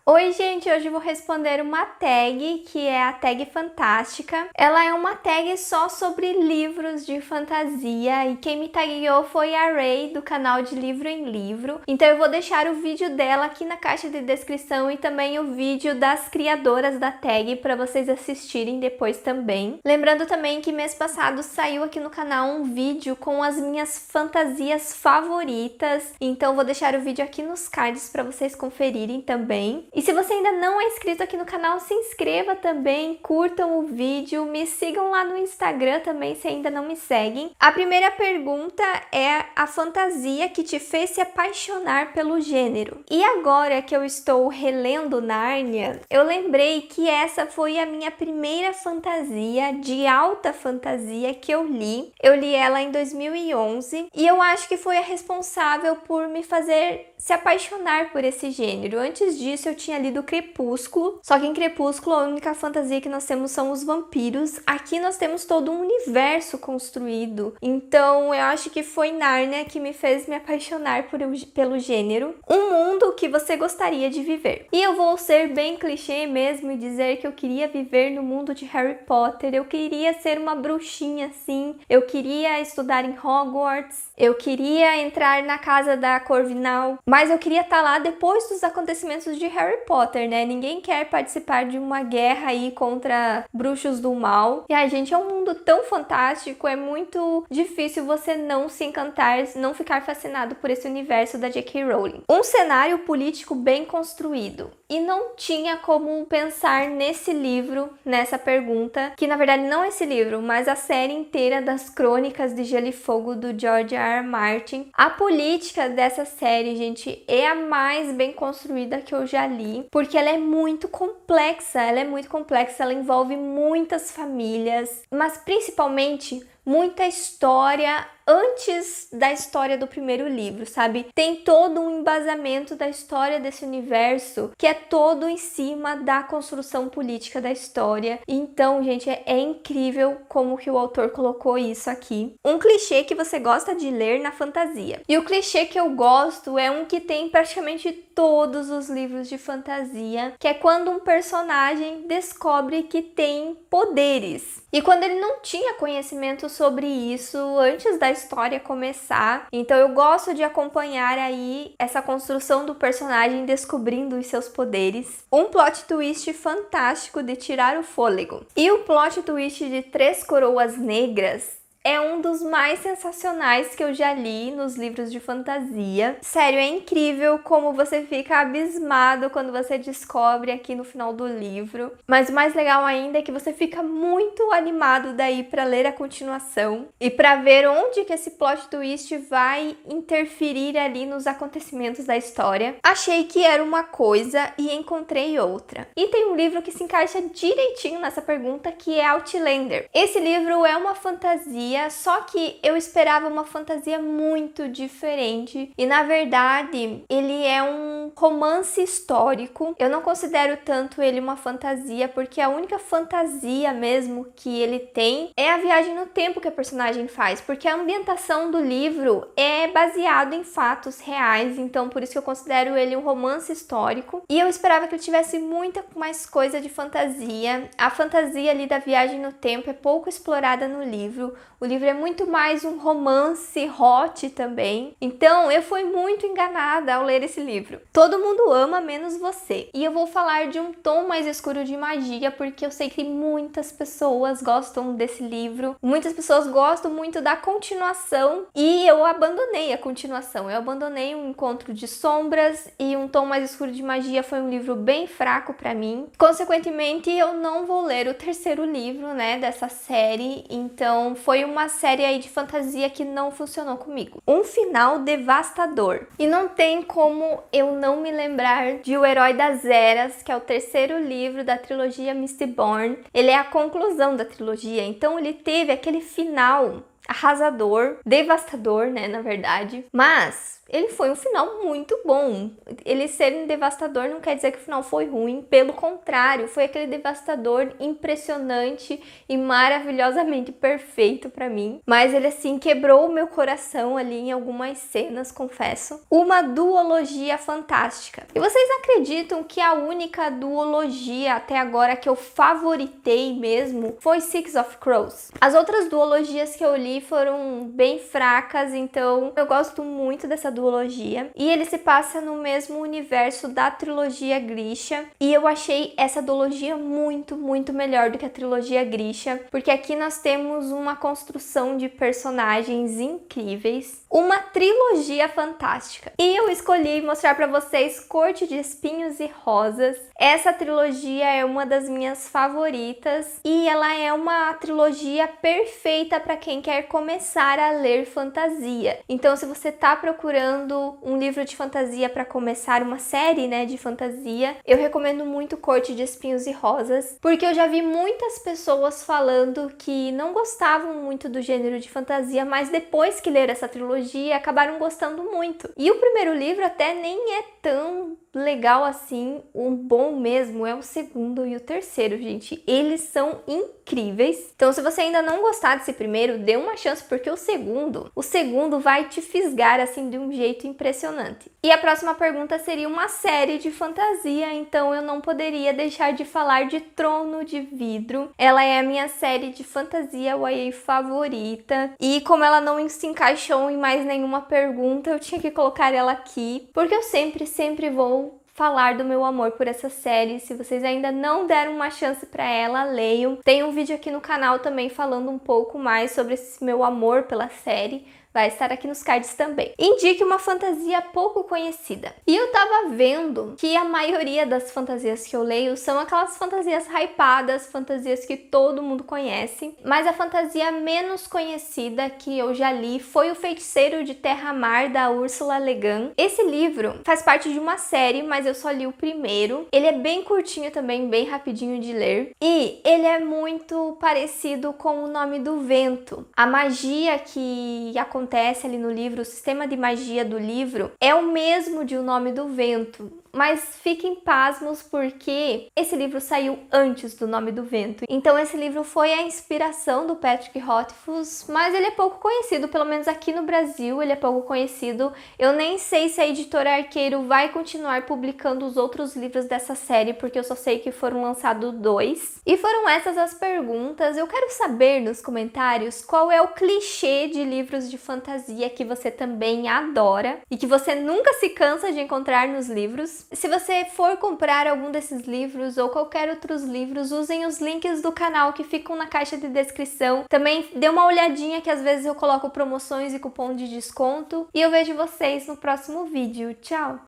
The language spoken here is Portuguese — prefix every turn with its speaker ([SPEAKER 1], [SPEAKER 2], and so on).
[SPEAKER 1] Oi, gente! Hoje eu vou responder uma tag, que é a tag fantástica. Ela é uma tag só sobre livros de fantasia e quem me tagueou foi a Ray, do canal de Livro em Livro. Então eu vou deixar o vídeo dela aqui na caixa de descrição e também o vídeo das criadoras da tag para vocês assistirem depois também. Lembrando também que mês passado saiu aqui no canal um vídeo com as minhas fantasias favoritas, então vou deixar o vídeo aqui nos cards para vocês conferirem também. E se você ainda não é inscrito aqui no canal, se inscreva também, curtam o vídeo, me sigam lá no Instagram também se ainda não me seguem. A primeira pergunta é a fantasia que te fez se apaixonar pelo gênero. E agora que eu estou relendo Nárnia, eu lembrei que essa foi a minha primeira fantasia de alta fantasia que eu li. Eu li ela em 2011 e eu acho que foi a responsável por me fazer se apaixonar por esse gênero. Antes disso eu tinha lido Crepúsculo, só que em Crepúsculo a única fantasia que nós temos são os vampiros. Aqui nós temos todo um universo construído, então eu acho que foi Nárnia que me fez me apaixonar pelo gênero. Um mundo que você gostaria de viver. E eu vou ser bem clichê mesmo e dizer que eu queria viver no mundo de Harry Potter, eu queria ser uma bruxinha assim, eu queria estudar em Hogwarts, eu queria entrar na casa da Corvinal, mas eu queria estar lá depois dos acontecimentos de Harry Potter, né? Ninguém quer participar de uma guerra aí contra bruxos do mal. E ai, gente, é um mundo tão fantástico, é muito difícil você não se encantar, não ficar fascinado por esse universo da J.K. Rowling. Um cenário político bem construído. E não tinha como pensar nesse livro, nessa pergunta, que na verdade não é esse livro, mas a série inteira das Crônicas de Gelo e Fogo do George R. R. Martin. A política dessa série, gente, é a mais bem construída que eu já li, porque ela é muito complexa, ela envolve muitas famílias, mas principalmente muita história antes da história do primeiro livro, sabe? Tem todo um embasamento da história desse universo que é todo em cima da construção política da história. Então, gente, é incrível como que o autor colocou isso aqui. Um clichê que você gosta de ler na fantasia. E o clichê que eu gosto é um que tem praticamente todos os livros de fantasia, que é quando um personagem descobre que tem poderes. E quando ele não tinha conhecimento sobre isso antes da história começar. Então eu gosto de acompanhar aí essa construção do personagem descobrindo os seus poderes. Um plot twist fantástico de tirar o fôlego. E o plot twist de Três Coroas Negras é um dos mais sensacionais que eu já li nos livros de fantasia. Sério, é incrível como você fica abismado quando você descobre aqui no final do livro. Mas o mais legal ainda é que você fica muito animado daí para ler a continuação e para ver onde que esse plot twist vai interferir ali nos acontecimentos da história. Achei que era uma coisa e encontrei outra. E tem um livro que se encaixa direitinho nessa pergunta, que é Outlander. Esse livro é uma fantasia, só que eu esperava uma fantasia muito diferente e na verdade ele é um romance histórico. Eu não considero tanto ele uma fantasia porque a única fantasia mesmo que ele tem é a viagem no tempo que a personagem faz, porque a ambientação do livro é baseado em fatos reais, então por isso que eu considero ele um romance histórico. E eu esperava que ele tivesse muita mais coisa de fantasia. A fantasia ali da viagem no tempo é pouco explorada no livro. O livro é muito mais um romance hot também. Então eu fui muito enganada ao ler esse livro. Todo mundo ama menos você. E eu vou falar de um tom mais escuro de magia, porque eu sei que muitas pessoas gostam desse livro. Muitas pessoas gostam muito da continuação e eu abandonei a continuação. Eu abandonei Um Encontro de Sombras e Um Tom Mais Escuro de Magia foi um livro bem fraco pra mim. Consequentemente, eu não vou ler o terceiro livro, né, dessa série. Então foi uma série aí de fantasia que não funcionou comigo. Um final devastador. E não tem como eu não me lembrar de O Herói das Eras, que é o terceiro livro da trilogia Mistborn. Ele é a conclusão da trilogia, então ele teve aquele final arrasador, devastador, né, na verdade. Mas ele foi um final muito bom. Ele ser um devastador não quer dizer que o final foi ruim, pelo contrário, foi aquele devastador impressionante e maravilhosamente perfeito pra mim. Mas ele assim quebrou o meu coração ali em algumas cenas, confesso. Uma duologia fantástica. E vocês acreditam que a única duologia até agora que eu favoritei mesmo foi Six of Crows? As outras duologias que eu li foram bem fracas, então eu gosto muito dessa duologia. E ele se passa no mesmo universo da trilogia Grisha. E eu achei essa duologia muito, muito melhor do que a trilogia Grisha, porque aqui nós temos uma construção de personagens incríveis, uma trilogia fantástica. E eu escolhi mostrar para vocês Corte de Espinhos e Rosas. Essa trilogia é uma das minhas favoritas e ela é uma trilogia perfeita para quem quer começar a ler fantasia. Então, se você tá procurando um livro de fantasia para começar uma série, né, de fantasia, eu recomendo muito Corte de Espinhos e Rosas, porque eu já vi muitas pessoas falando que não gostavam muito do gênero de fantasia, mas depois que leram essa trilogia, acabaram gostando muito. E o primeiro livro até nem é tão legal assim, o bom mesmo é o segundo e o terceiro, gente. Eles são incríveis. Então, se você ainda não gostar desse primeiro, dê uma chance, porque o segundo vai te fisgar assim de um jeito impressionante. E a próxima pergunta seria uma série de fantasia, então eu não poderia deixar de falar de Trono de Vidro. Ela é a minha série de fantasia YA favorita, e como ela não se encaixou em mais nenhuma pergunta, eu tinha que colocar ela aqui, porque eu sempre vou falar do meu amor por essa série. Se vocês ainda não deram uma chance para ela, leiam. Tem um vídeo aqui no canal também falando um pouco mais sobre esse meu amor pela série. Vai estar aqui nos cards também. Indique uma fantasia pouco conhecida. E eu tava vendo que a maioria das fantasias que eu leio são aquelas fantasias hypadas, fantasias que todo mundo conhece. Mas a fantasia menos conhecida que eu já li foi O Feiticeiro de Terra-Mar, da Ursula Le Guin. Esse livro faz parte de uma série, mas eu só li o primeiro. Ele é bem curtinho também, bem rapidinho de ler. E ele é muito parecido com O Nome do Vento. A magia que acontece ali no livro, o sistema de magia do livro é o mesmo de O Nome do Vento, mas fiquem pasmos porque esse livro saiu antes do Nome do Vento. Então esse livro foi a inspiração do Patrick Rothfuss, mas ele é pouco conhecido, pelo menos aqui no Brasil ele é pouco conhecido. Eu nem sei se a editora Arqueiro vai continuar publicando os outros livros dessa série, porque eu só sei que foram lançados 2. E foram essas as perguntas. Eu quero saber nos comentários qual é o clichê de livros de fantasia que você também adora e que você nunca se cansa de encontrar nos livros. Se você for comprar algum desses livros ou qualquer outros livros, usem os links do canal que ficam na caixa de descrição. Também dê uma olhadinha que às vezes eu coloco promoções e cupom de desconto. E eu vejo vocês no próximo vídeo. Tchau!